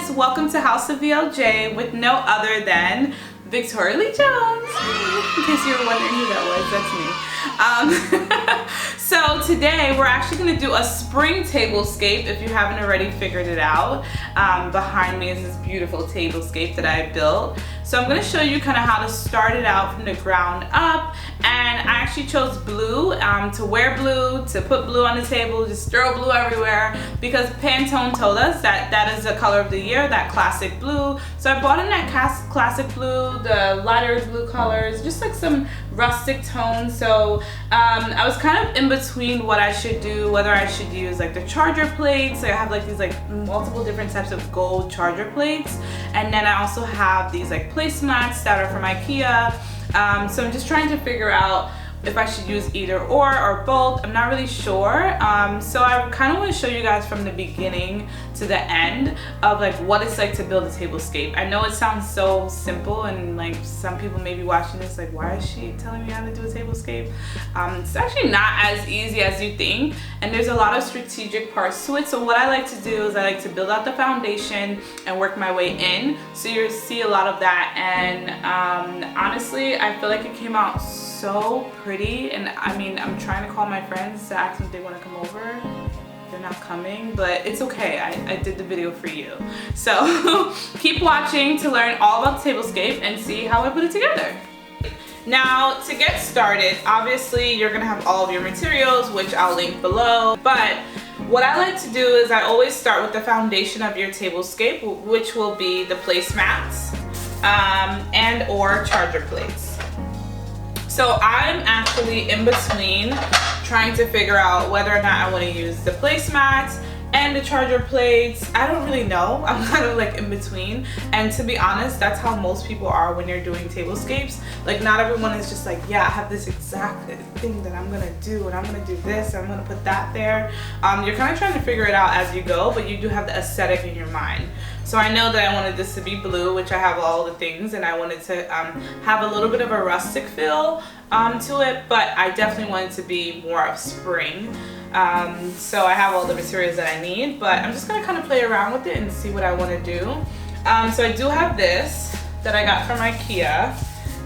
guys, welcome to House of VLJ with no other than Victoria Lee Jones. In case you were wondering who that was, that's me. So today we're actually going to do a spring tablescape if you haven't already figured it out. Behind me is this beautiful tablescape that I built. So I'm going to show you kind of how to start it out from the ground up. And I actually chose blue, to wear blue, to put blue on the table, just throw blue everywhere, because Pantone told us that that is the color of the year, that classic blue. So I bought in that classic blue, the lighter blue colors, just like some rustic tones. So I was kind of in between what I should do, whether I should use like the charger plates. So I have like these like multiple different types of gold charger plates, and then I also have these like placemats that are from IKEA. So I'm just trying to figure out if I should use either or both. I'm not really sure. So I kind of want to show you guys from the beginning to the end of like what it's like to build a tablescape. I know it sounds so simple, and like some people may be watching this like, why is she telling me how to do a tablescape? It's actually not as easy as you think, and there's a lot of strategic parts to it. So what I like to do is I like to build out the foundation and work my way in. So you'll see a lot of that, and honestly I feel like it came out so pretty. And I mean, I'm trying to call my friends to ask them if they want to come over. They're not coming, but it's okay. I did the video for you. So keep watching to learn all about the tablescape and see how I put it together. Now, to get started, obviously you're gonna have all of your materials, which I'll link below, but what I like to do is I always start with the foundation of your tablescape, which will be the placemats and or charger plates. So I'm actually in between trying to figure out whether or not I want to use the placemats and the charger plates. I don't really know. I'm kind of like in between. And to be honest, that's how most people are when you're doing tablescapes. Like not everyone is just like, yeah, I have this exact thing that I'm gonna do, and I'm gonna do this, and I'm gonna put that there. You're kind of trying to figure it out as you go, but you do have the aesthetic in your mind. So I know that I wanted this to be blue, which I have all the things, and I wanted to have a little bit of a rustic feel to it, but I definitely wanted to be more of spring. So I have all the materials that I need, but I'm just gonna kind of play around with it and see what I want to do. So I do have this that I got from IKEA,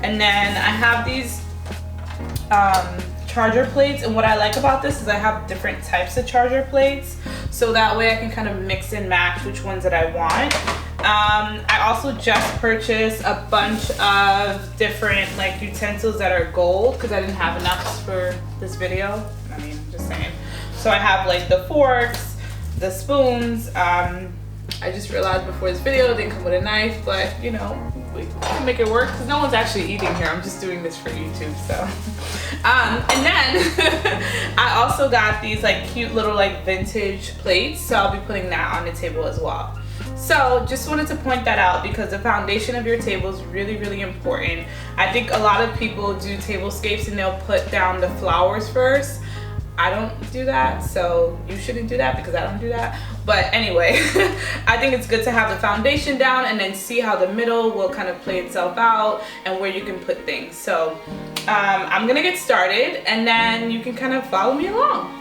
and then I have these charger plates, and what I like about this is I have different types of charger plates, so that way I can kind of mix and match which ones that I want. I also just purchased a bunch of different like utensils that are gold because I didn't have enough for this video. I mean, just saying. So I have like the forks, the spoons. I just realized before this video it didn't come with a knife, but you know, we can make it work because no one's actually eating here. I'm just doing this for YouTube, so. And then I also got these like cute little like vintage plates, so I'll be putting that on the table as well. So just wanted to point that out because the foundation of your table is really, really important. I think a lot of people do tablescapes and they'll put down the flowers first. I don't do that, so you shouldn't do that because I don't do that. But anyway, I think it's good to have the foundation down and then see how the middle will kind of play itself out and where you can put things. So I'm gonna get started, and then you can kind of follow me along.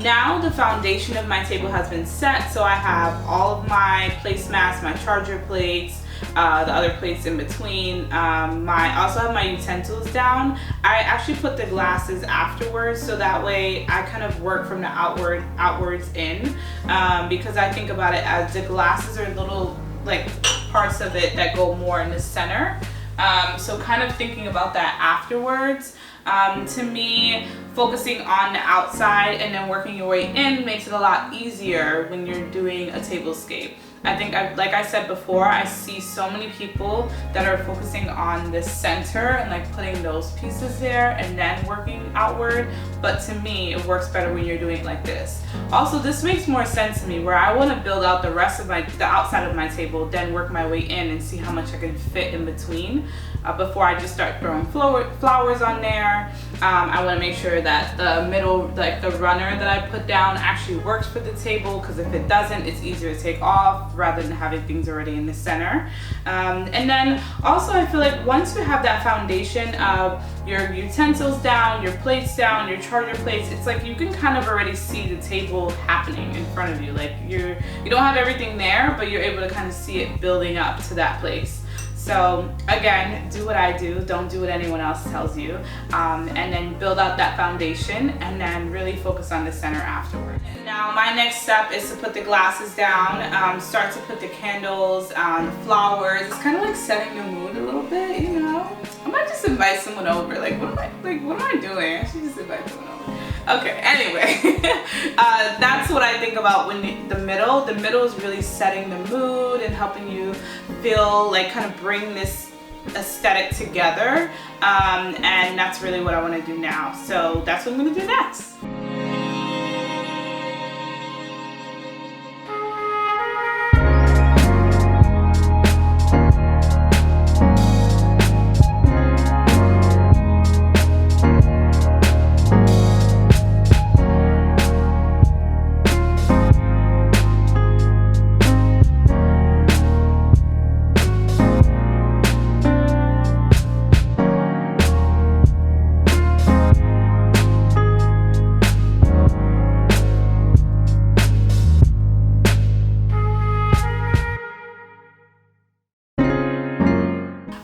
Now the foundation of my table has been set, so I have all of my placemats, my charger plates, the other plates in between. I also have my utensils down. I actually put the glasses afterwards, so that way I kind of work from the outwards in, because I think about it as the glasses are little like parts of it that go more in the center. So kind of thinking about that afterwards. To me, focusing on the outside and then working your way in makes it a lot easier when you're doing a tablescape. I think, like I said before, I see so many people that are focusing on the center and like putting those pieces there and then working outward. But to me, it works better when you're doing it like this. Also, this makes more sense to me where I want to build out the rest of the outside of my table, then work my way in and see how much I can fit in between before I just start throwing flowers on there. I want to make sure that the middle, like the runner that I put down, actually works for the table, because if it doesn't, it's easier to take off rather than having things already in the center. And then also I feel like once you have that foundation of your utensils down, your plates down, your charger plates, it's like you can kind of already see the table happening in front of you. Like you don't have everything there, but you're able to kind of see it building up to that place. So again, do what I do, don't do what anyone else tells you, and then build out that foundation and then really focus on the center afterwards. Now my next step is to put the glasses down, start to put the candles, the flowers. It's kind of like setting the mood a little bit, you know? I might just invite someone over. Like what am I doing? I should just invite someone over. Okay, anyway, that's what I think about when the middle is really setting the mood and helping you feel like kind of bring this aesthetic together, and that's really what I want to do now. So that's what I'm going to do next.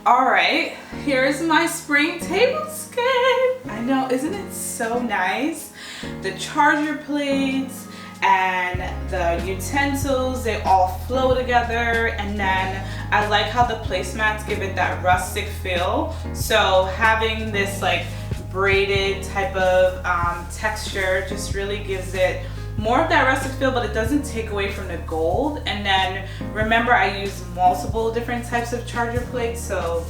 Alright, here's my spring tablescape. I know, isn't it so nice? The charger plates and the utensils, they all flow together, and then I like how the placemats give it that rustic feel. So having this like braided type of texture just really gives it more of that rustic feel, but it doesn't take away from the gold. And then remember, I use multiple different types of charger plates, so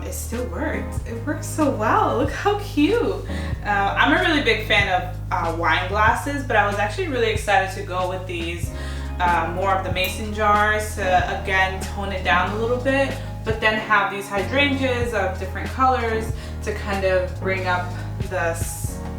it still works. It works so well. Look how cute. I'm a really big fan of wine glasses, but I was actually really excited to go with these more of the mason jars to again tone it down a little bit, but then have these hydrangeas of different colors to kind of bring up the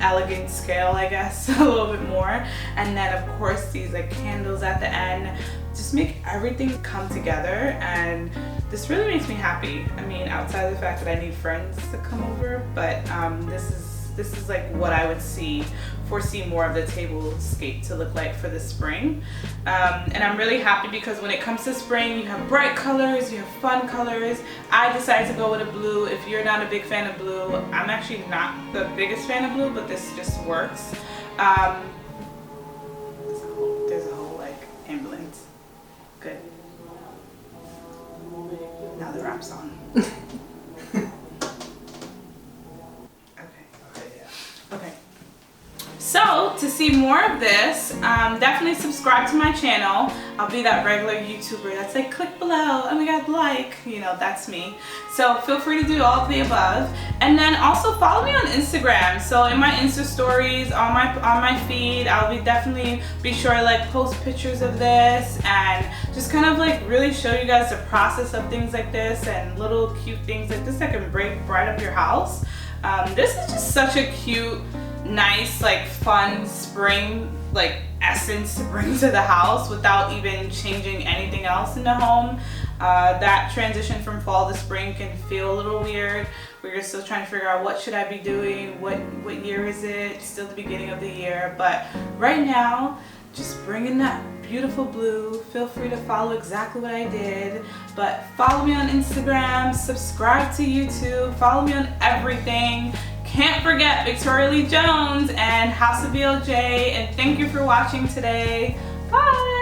elegant scale, I guess, a little bit more. And then of course these like candles at the end just make everything come together, and this really makes me happy. I mean, outside of the fact that I need friends to come over, but this is like what I would foresee more of the tablescape to look like for the spring. And I'm really happy because when it comes to spring, you have bright colors, you have fun colors. I decided to go with a blue. If you're not a big fan of blue, I'm actually not the biggest fan of blue, but this just works. There's a whole like ambulance. Good. Now the wrap's on. Okay. So to see more of this, definitely subscribe to my channel. I'll be that regular YouTuber that's like, click below, oh my god, like, you know, that's me. So feel free to do all of the above. And then also follow me on Instagram. So in my Insta stories, on my feed, I'll definitely be sure to like post pictures of this and just kind of like really show you guys the process of things like this and little cute things like this that can brighten up your house. This is just such a cute, nice, like fun spring like essence to bring to the house without even changing anything else in the home. That transition from fall to spring can feel a little weird. We're still trying to figure out what should I be doing, what year is it, still the beginning of the year, but right now just bringing that beautiful blue. Feel free to follow exactly what I did, but follow me on Instagram, subscribe to YouTube, follow me on everything. Can't forget Victoria Lee Jones and House of BLJ, and thank you for watching today. Bye!